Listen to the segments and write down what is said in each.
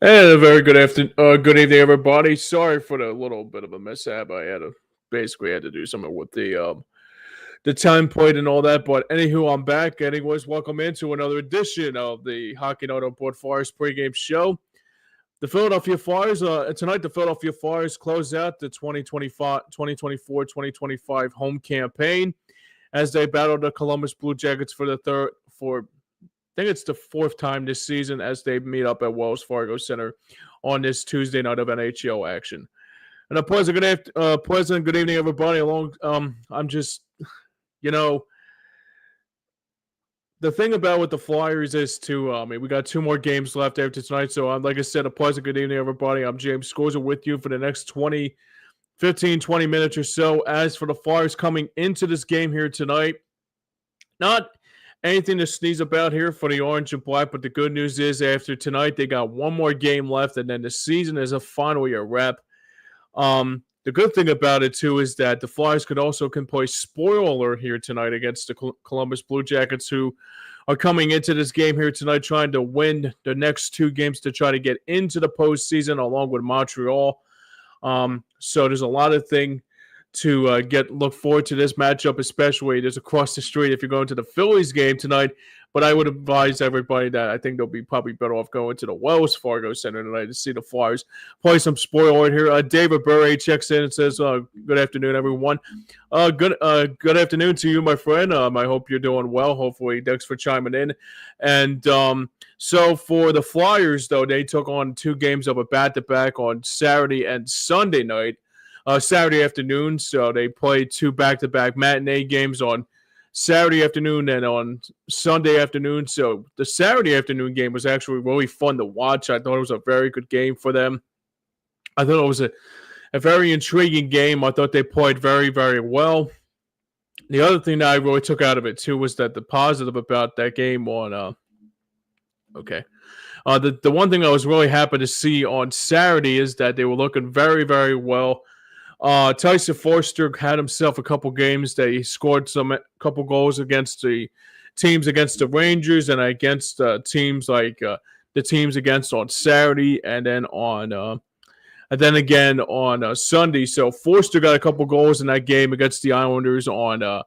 And a very good good evening, everybody. Sorry for the little bit of a mishap. I had to basically had to do something with the time point and all that. But anywho, I'm back. Anyways, welcome into another edition of the Hockey Night on Board Flyers pregame show. The Philadelphia Flyers tonight. The Philadelphia Flyers close out the 2024-2025 home campaign as they battle the Columbus Blue Jackets for I think it's the fourth time this season as they meet up at Wells Fargo Center on this Tuesday night of NHL action. And a pleasant good evening, everybody. I'm just, you know, the thing about with the Flyers is we got two more games left after tonight. So, like I said, a pleasant good evening, everybody. I'm James Scorza with you for the next 20 minutes or so. As for the Flyers coming into this game here tonight, not anything to sneeze about here for the Orange and Black, but the good news is after tonight, they got one more game left, and then the season is finally a wrap. The good thing about it, too, is that the Flyers can play spoiler here tonight against the Columbus Blue Jackets, who are coming into this game here tonight trying to win the next two games to try to get into the postseason along with Montreal. So there's a lot of things to look forward to this matchup, especially just across the street if you're going to the Phillies game tonight. But I would advise everybody that I think they'll be probably better off going to the Wells Fargo Center tonight to see the Flyers play some spoiler here. David Burray checks in and says, "Good afternoon, everyone." Good afternoon to you, my friend. I hope you're doing well. Hopefully, thanks for chiming in. And so for the Flyers, though, they took on two games of a back-to-back on Saturday and Sunday night. Saturday afternoon, so they played two back-to-back matinee games on Saturday afternoon and on Sunday afternoon. So the Saturday afternoon game was actually really fun to watch. I thought it was a very good game for them. I thought it was a very intriguing game. I thought they played very, very well. The other thing that I really took out of it, too, was that the positive about that game on the one thing I was really happy to see on Saturday is that they were looking very, very well. Tyson Foerster had himself a couple games that he scored couple goals against the teams against the Rangers and against teams like the teams against on Saturday and then again on Sunday. So Foerster got a couple goals in that game against the Islanders on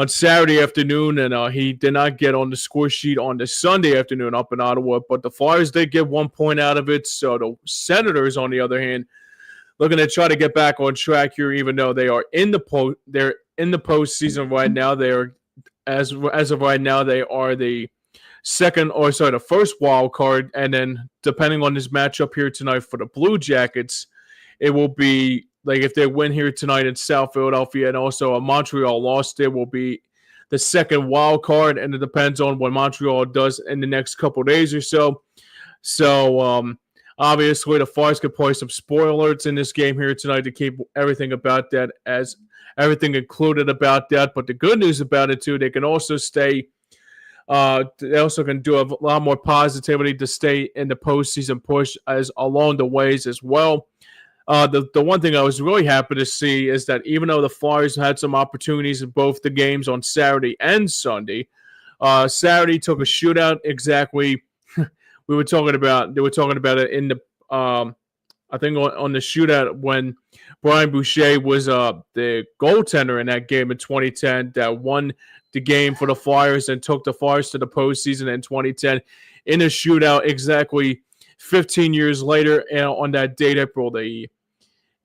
Saturday afternoon, and he did not get on the score sheet on the Sunday afternoon up in Ottawa. But the Flyers did get 1 point out of it. So the Senators, on the other hand, looking to try to get back on track here, even though they are they're in the postseason right now. They are as of right now, they are the first wild card, and then depending on this matchup here tonight for the Blue Jackets, it will be like if they win here tonight in South Philadelphia and also a Montreal loss, there will be the second wild card, and it depends on what Montreal does in the next couple of days or so. So obviously, the Flyers could play some spoilers in this game here tonight to keep everything about that as everything included about that. But the good news about it, too, they can also stay they also can do a lot more positivity to stay in the postseason push as along the ways as well. The one thing I was really happy to see is that even though the Flyers had some opportunities in both the games on Saturday and Sunday, Saturday took a shootout exactly. They were talking about it in the I think on the shootout when Brian Boucher was the goaltender in that game in 2010 that won the game for the Flyers and took the Flyers to the postseason in 2010 in a shootout exactly 15 years later. And on that date, April the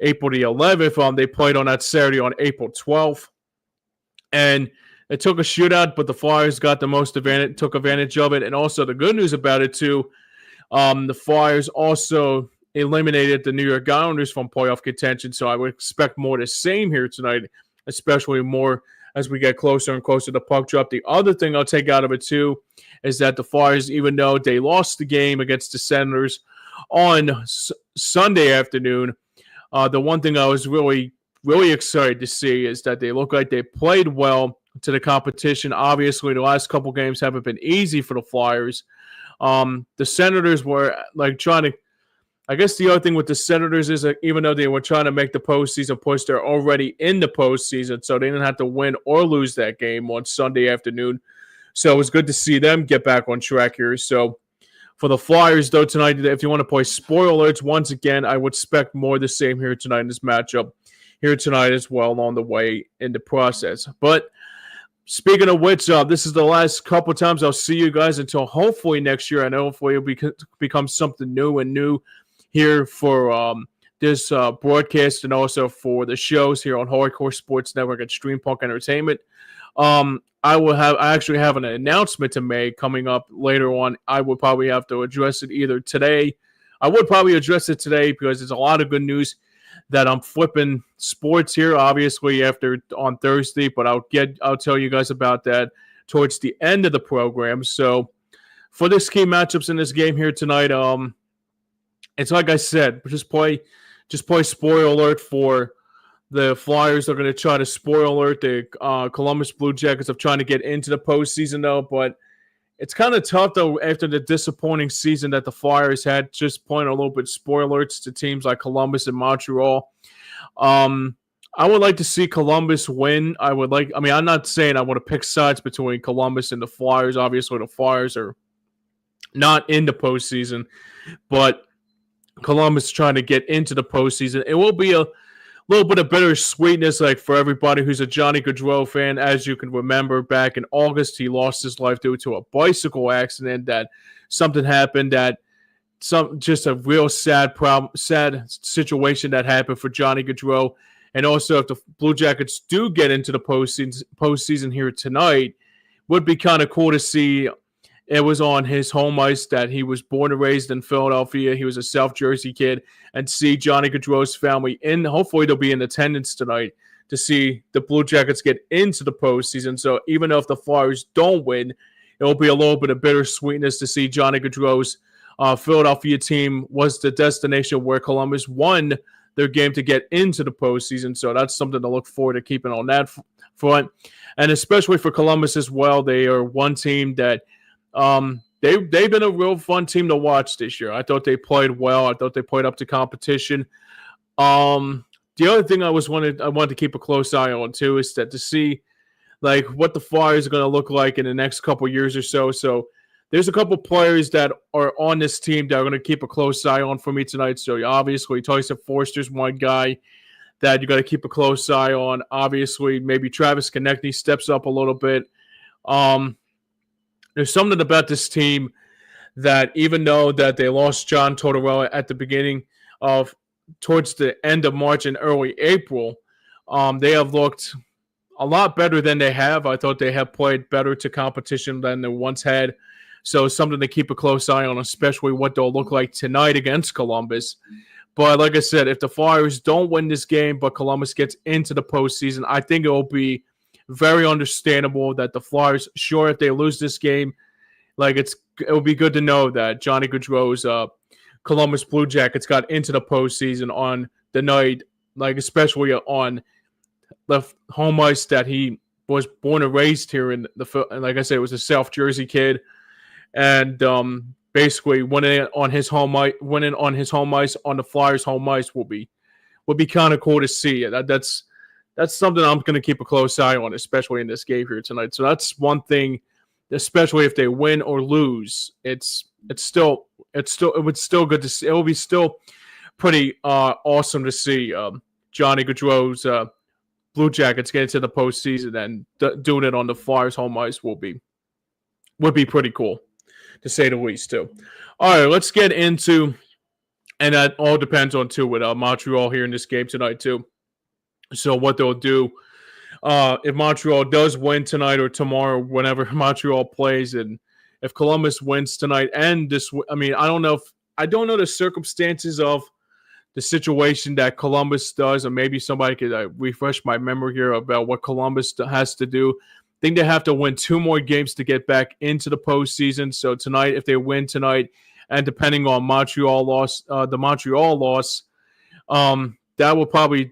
11th, they played on that Saturday on April 12th. And it took a shootout, but the Flyers got the most advantage, took advantage of it. And also the good news about it, too, the Flyers also eliminated the New York Islanders from playoff contention. So I would expect more the same here tonight, especially more as we get closer and closer to puck drop. The other thing I'll take out of it, too, is that the Flyers, even though they lost the game against the Senators on Sunday afternoon, the one thing I was really, really excited to see is that they look like they played well to the competition. Obviously, the last couple games haven't been easy for the Flyers. The Senators were trying to. I guess the other thing with the Senators is that even though they were trying to make the postseason push, they're already in the postseason, so they didn't have to win or lose that game on Sunday afternoon. So it was good to see them get back on track here. So For the Flyers, though, tonight, if you want to play spoiler alerts, once again, I would expect more of the same here tonight in this matchup here tonight as well along the way in the process. But speaking of which, this is the last couple times I'll see you guys until hopefully next year. I know hopefully it'll become something new here for this broadcast and also for the shows here on Hardcore Sports Network and Stream Punk Entertainment. I actually have an announcement to make coming up later on. I would probably have to address it either today. I would probably address it today because there's a lot of good news that I'm flipping sports here, obviously on Thursday, but I'll tell you guys about that towards the end of the program. So for this key matchups in this game here tonight, it's like I said, just play spoiler alert for the Flyers. They're going to try to spoiler alert the Columbus Blue Jackets of trying to get into the postseason, though. But it's kind of tough, though, after the disappointing season that the Flyers had, just playing a little bit spoiler alerts to teams like Columbus and Montreal. I would like to see Columbus win. I'm not saying I want to pick sides between Columbus and the Flyers. Obviously, the Flyers are not in the postseason, but Columbus is trying to get into the postseason. It will be a little bit of bittersweetness, like for everybody who's a Johnny Gaudreau fan. As you can remember, back in August, he lost his life due to a bicycle accident. That something happened just a real sad situation that happened for Johnny Gaudreau. And also, if the Blue Jackets do get into the postseason here tonight, would be kind of cool to see. It was on his home ice that he was born and raised in Philadelphia. He was a South Jersey kid. And see Johnny Gaudreau's family in. Hopefully they'll be in attendance tonight to see the Blue Jackets get into the postseason. So even though if the Flyers don't win, it will be a little bit of bittersweetness to see Johnny Gaudreau's Philadelphia team was the destination where Columbus won their game to get into the postseason. So that's something to look forward to keeping on that front. And especially for Columbus as well, they are one team that they've been a real fun team to watch this year. I thought they played well. I thought they played up to competition. The other thing I wanted to keep a close eye on too is that to see like what the Flyers are going to look like in the next couple years or so. So there's a couple players that are on this team that are going to keep a close eye on for me tonight. So obviously Tyson Forster's one guy that you got to keep a close eye on. Obviously, maybe Travis Konechny steps up a little bit. There's something about this team that even though that they lost John Tortorella at the beginning of towards the end of March and early April, they have looked a lot better than they have. I thought they have played better to competition than they once had. So something to keep a close eye on, especially what they'll look like tonight against Columbus. But like I said, if the Flyers don't win this game but Columbus gets into the postseason, I think it will be very understandable that the Flyers, sure, if they lose this game, like it will be good to know that Johnny Gaudreau's Columbus Blue Jackets got into the postseason on the night, like especially on the home ice that he was born and raised here in like I said, it was a South Jersey kid, and basically winning on his home ice on the Flyers' home ice would be kind of cool to see. That's something I'm going to keep a close eye on, especially in this game here tonight. So that's one thing, especially if they win or lose. It would still good to see. It will be still pretty awesome to see Johnny Gaudreau's Blue Jackets get into the postseason and doing it on the Flyers' home ice would be pretty cool, to say the least, too. All right, let's get into, and that all depends on too with Montreal here in this game tonight too. So what they'll do, if Montreal does win tonight or tomorrow, whenever Montreal plays, and if Columbus wins tonight and this, I mean, I don't know the circumstances of the situation that Columbus does, or maybe somebody could refresh my memory here about what Columbus has to do. I think they have to win 2 more games to get back into the postseason. So tonight, if they win tonight, and depending on the Montreal loss, that will probably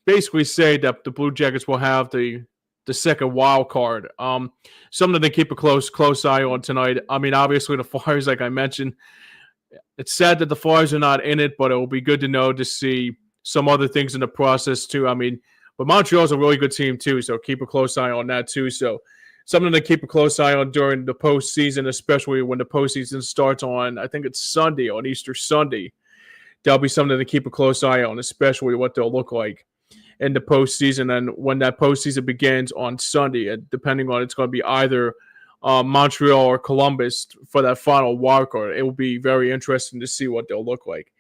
basically say that the Blue Jackets will have the second wild card. Something to keep a close eye on tonight. I mean, obviously the Flyers, like I mentioned, it's sad that the Flyers are not in it, but it will be good to know to see some other things in the process too. I mean, but Montreal's a really good team too, so keep a close eye on that too. So something to keep a close eye on during the postseason, especially when the postseason starts on, I think it's Sunday, on Easter Sunday. That'll be something to keep a close eye on, especially what they'll look like in the postseason. And when that postseason begins on Sunday, and depending on it's going to be either Montreal or Columbus for that final wild card, it will be very interesting to see what they'll look like.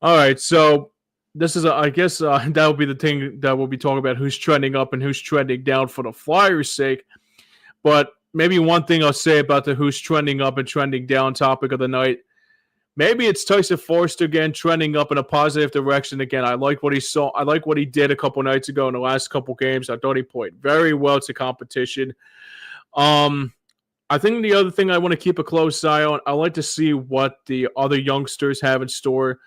All right, so this is, I guess, that will be the thing that we'll be talking about: who's trending up and who's trending down for the Flyers' sake. But maybe one thing I'll say about the who's trending up and trending down topic of the night. Maybe it's Tyson Foerster again trending up in a positive direction again. I like what he saw. I like what he did a couple nights ago in the last couple games. I thought he played very well to competition. I think the other thing I want to keep a close eye on, I like to see what the other youngsters have in store.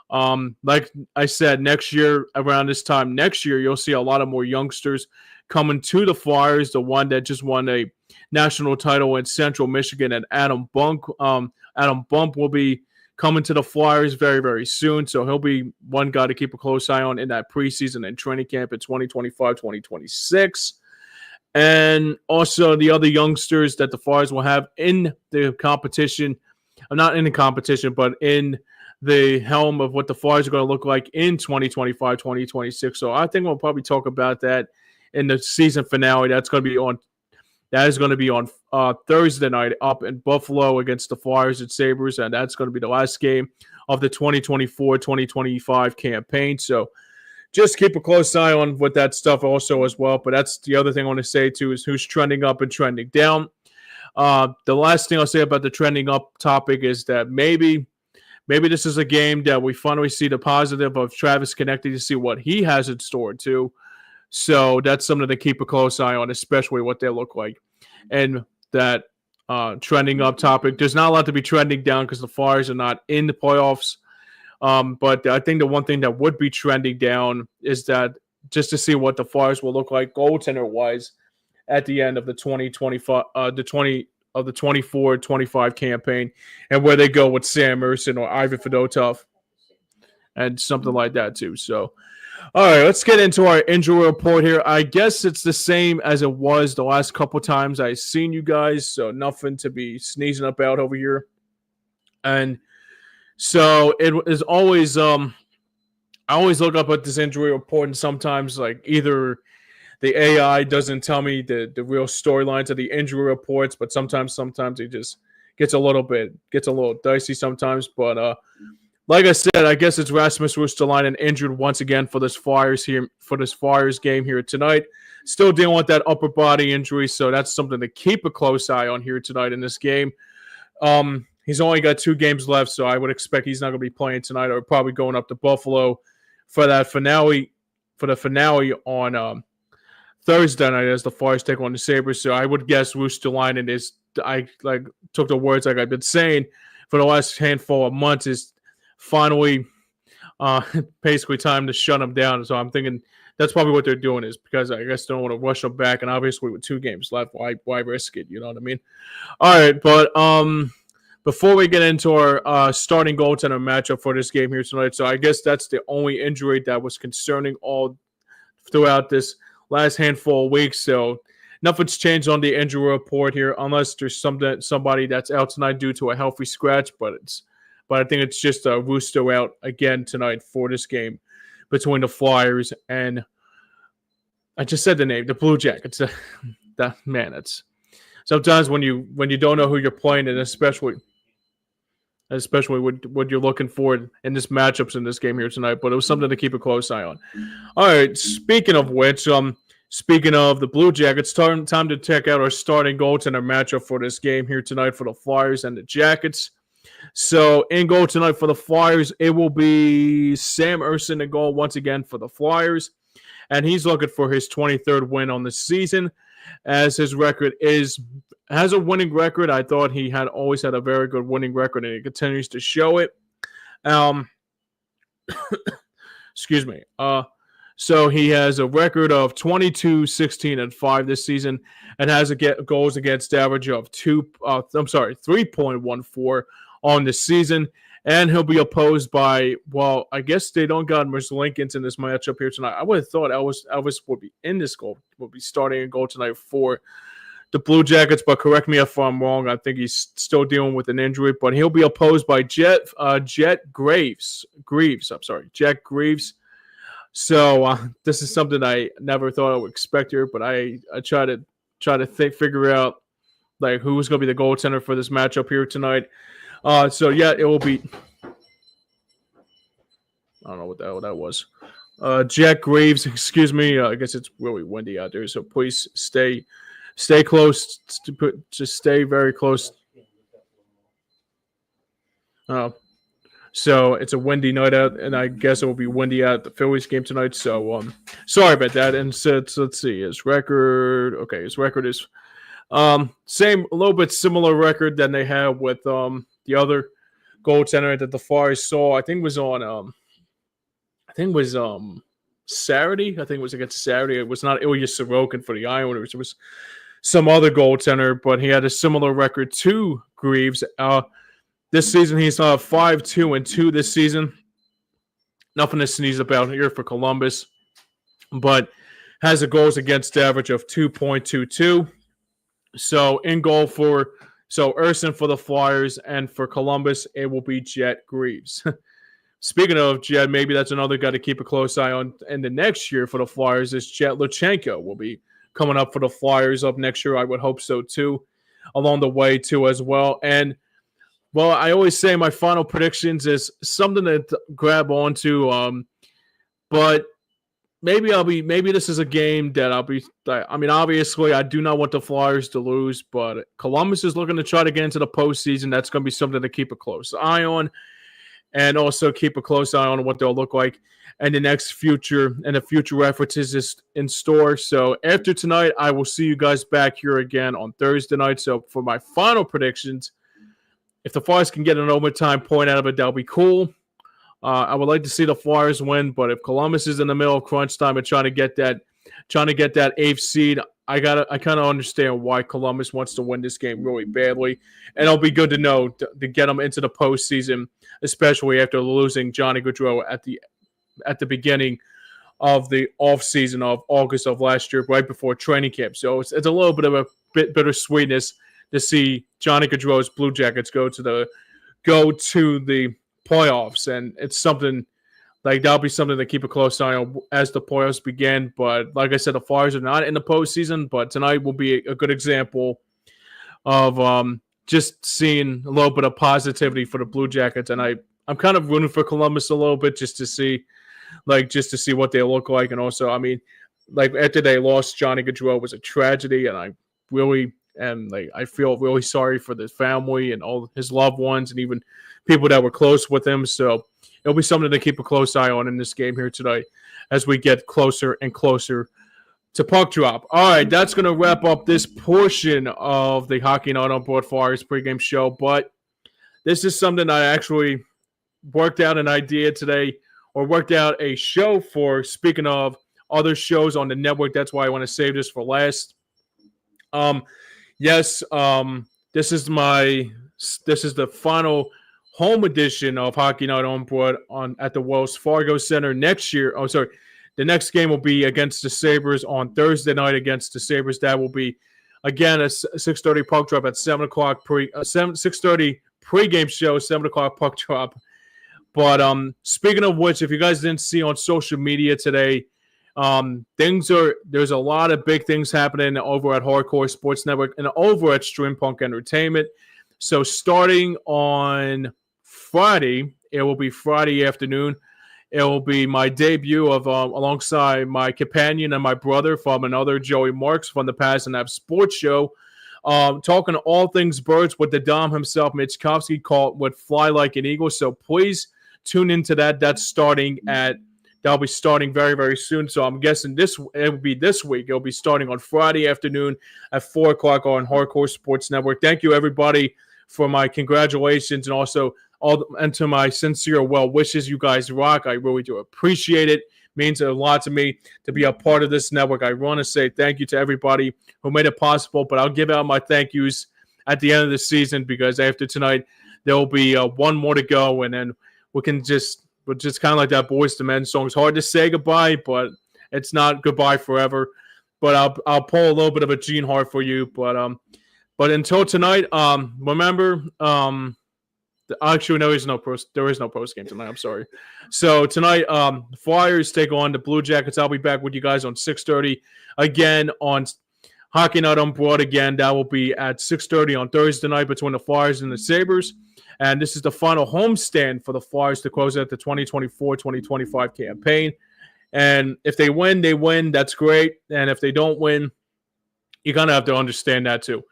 Like I said, next year, around this time next year, you'll see a lot of more youngsters coming to the Flyers. The one that just won a national title in Central Michigan, and Adam Bump will be coming to the Flyers very, very soon. So he'll be one guy to keep a close eye on in that preseason and training camp in 2025-2026. And also the other youngsters that the Flyers will have in the competition, not in the competition, but in the helm of what the Flyers are going to look like in 2025-2026. So I think we'll probably talk about that in the season finale. That is going to be on Thursday night up in Buffalo against the Flyers and Sabres, and that's going to be the last game of the 2024-2025 campaign. So just keep a close eye on what that stuff also as well. But that's the other thing I want to say too, is who's trending up and trending down. The last thing I'll say about the trending up topic is that maybe this is a game that we finally see the positive of Travis Konecny, to see what he has in store too. So that's something to keep a close eye on, especially what they look like. And that trending up topic, there's not a lot to be trending down because the Flyers are not in the playoffs. But I think the one thing that would be trending down is that just to see what the Flyers will look like goaltender-wise at the end of the 24-25 campaign, and where they go with Sam Ersson or Ivan Fedotov and something like that too. So, all right, let's get into our injury report here. I guess it's the same as it was the last couple times I've seen you guys, so nothing to be sneezing about over here. And so it is always, I always look up at this injury report, and sometimes like either the AI doesn't tell me the real storylines of the injury reports, but sometimes it just gets a little dicey sometimes. But like I said, I guess it's Rasmus Ristolainen injured once again for this Flyers game here tonight. Still dealing with that upper body injury, so that's something to keep a close eye on here tonight in this game. He's only got 2 games left, so I would expect he's not going to be playing tonight, or probably going up to Buffalo for that finale. For the finale on Thursday night, as the Flyers take on the Sabres. So I would guess Ristolainen is. I took the words like I've been saying for the last handful of months, is finally basically time to shut him down. So I'm thinking that's probably what they're doing, is because I guess they don't want to rush him back, and obviously with 2 games left, why risk it? You know what I mean? All right, but before we get into our starting goaltender matchup for this game here tonight, so I guess that's the only injury that was concerning all throughout this last handful of weeks. So nothing's changed on the injury report here, unless there's somebody that's out tonight due to a healthy scratch. But I think it's just Rusto out again tonight for this game between the Flyers and, I just said the name, the Blue Jackets. It's sometimes when you don't know who you're playing, and especially what you're looking for in this matchups in this game here tonight. But it was something to keep a close eye on. All right, speaking of which, speaking of the Blue Jackets, time to check out our starting goaltender matchup for this game here tonight for the Flyers and the Jackets. So in goal tonight for the Flyers, it will be Sam Ersson in goal once again for the Flyers. And he's looking for his 23rd win on the season, as his record has a winning record. I thought he had always had a very good winning record, and he continues to show it. Excuse me. So he has a record of 22, 16, and 5 this season, and has a goals against average of 3.14 on the season. And he'll be opposed by, well, I guess they don't got Merzlikins in this matchup here tonight. I would have thought Elvis would be in this goal, would be starting a goal tonight for the Blue Jackets, but correct me if I'm wrong. I think he's still dealing with an injury, but he'll be opposed by Jet Greaves. Jet Greaves. So this is something I never thought I would expect here, but I try to figure out like who's going to be the goaltender for this matchup here tonight. So yeah, it will be. I don't know what the hell that was. Jack Graves, excuse me. I guess it's really windy out there, so please stay close. Just stay very close. So it's a windy night out, and I guess it will be windy out at the Phillies game tonight. So sorry about that. And so let's see his record. Okay, his record is same, a little bit similar record than they have with the other goaltender that the Flyers saw. I think it was on Saturday. I think it was against Saturday. It was not Ilya Sorokin for the Islanders. It was some other goaltender, but he had a similar record to Greaves. This season, he's 5-2-2 this season. Nothing to sneeze about here for Columbus, but has a goals against average of 2.22. So in goal for Urson for the Flyers, and for Columbus, it will be Jet Greaves. Speaking of Jet, maybe that's another guy to keep a close eye on in the next year for the Flyers. Is Jet Luchenko will be coming up for the Flyers up next year. I would hope so too, along the way too as well. And well, I always say my final predictions is something to grab onto, but maybe this is a game that obviously I do not want the Flyers to lose, but Columbus is looking to try to get into the postseason. That's going to be something to keep a close eye on, and also keep a close eye on what they'll look like in the future references is in store. So after tonight, I will see you guys back here again on Thursday night. So for my final predictions, if the Flyers can get an overtime point out of it, that'll be cool. I would like to see the Flyers win, but if Columbus is in the middle of crunch time and trying to get that eighth seed, I kind of understand why Columbus wants to win this game really badly, and it'll be good to know to get them into the postseason, especially after losing Johnny Gaudreau at the beginning of the offseason of August of last year, right before training camp. So it's a little bit of a bittersweetness to see Johnny Gaudreau's Blue Jackets go to the playoffs, and it's something like that'll be something to keep a close eye on as the playoffs begin. But like I said, the Flyers are not in the postseason, but tonight will be a good example of just seeing a little bit of positivity for the Blue Jackets, and I'm kind of rooting for Columbus a little bit just to see what they look like. And also, I mean, like after they lost Johnny Gaudreau was a tragedy, and I feel really sorry for the family and all his loved ones and even people that were close with him. So it'll be something to keep a close eye on in this game here tonight as we get closer and closer to puck drop. All right, that's going to wrap up this portion of the Hockey Night on Board Flyers pregame show. But this is something I actually worked out an idea today, or worked out a show for. Speaking of other shows on the network, that's why I want to save this for last. Yes, this is the final home edition of Hockey Night on Board at the Wells Fargo Center next year. Oh, sorry. The next game will be against the Sabres on Thursday night against the Sabres. That will be, again, a 6:30 puck drop at 7 o'clock 6:30 pregame show, 7 o'clock puck drop. But speaking of which, if you guys didn't see on social media today, there's a lot of big things happening over at Hardcore Sports Network and over at Stream Punk Entertainment. So starting on Friday, it will be Friday afternoon. It will be my debut of alongside my companion and my brother from another Joey Marks from the Pass and Have Sports Show, talking all things birds with the Dom himself, Mitch Kovsky, called "Would Fly Like an Eagle." So please tune into that. That'll be starting very, very soon. So I'm guessing it will be this week. It'll be starting on Friday afternoon at 4 o'clock on Hardcore Sports Network. Thank you, everybody, for my congratulations, and also and to my sincere well wishes. You guys rock. I really do appreciate it. Means a lot to me to be a part of this network. I want to say thank you to everybody who made it possible, but I'll give out my thank yous at the end of the season, because after tonight, there will be one more to go, and then we're just kind of like that Boys to Men song. It's hard to say goodbye, but it's not goodbye forever. but I'll pull a little bit of a Gene Hart for you. But until tonight, remember, actually, there is no post game tonight. I'm sorry. So tonight, the Flyers take on the Blue Jackets. I'll be back with you guys on 6:30 again on Hockey Night on Broad again. That will be at 6:30 on Thursday night between the Flyers and the Sabres. And this is the final homestand for the Flyers to close out the 2024-2025 campaign. And if they win, they win. That's great. And if they don't win, you're going to have to understand that too.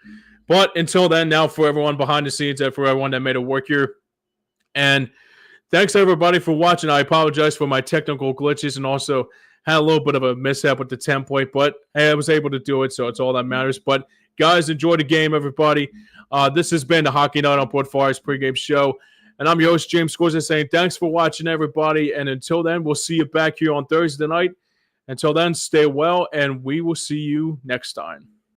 But until then, now for everyone behind the scenes and for everyone that made it work here. And thanks everybody for watching. I apologize for my technical glitches and also had a little bit of a mishap with the template, but hey, I was able to do it, so it's all that matters. But guys, enjoy the game, everybody. This has been the Hockey Night on Broad Flyers pregame show, and I'm your host, James Scorza, saying thanks for watching, everybody. And until then, we'll see you back here on Thursday night. Until then, stay well, and we will see you next time.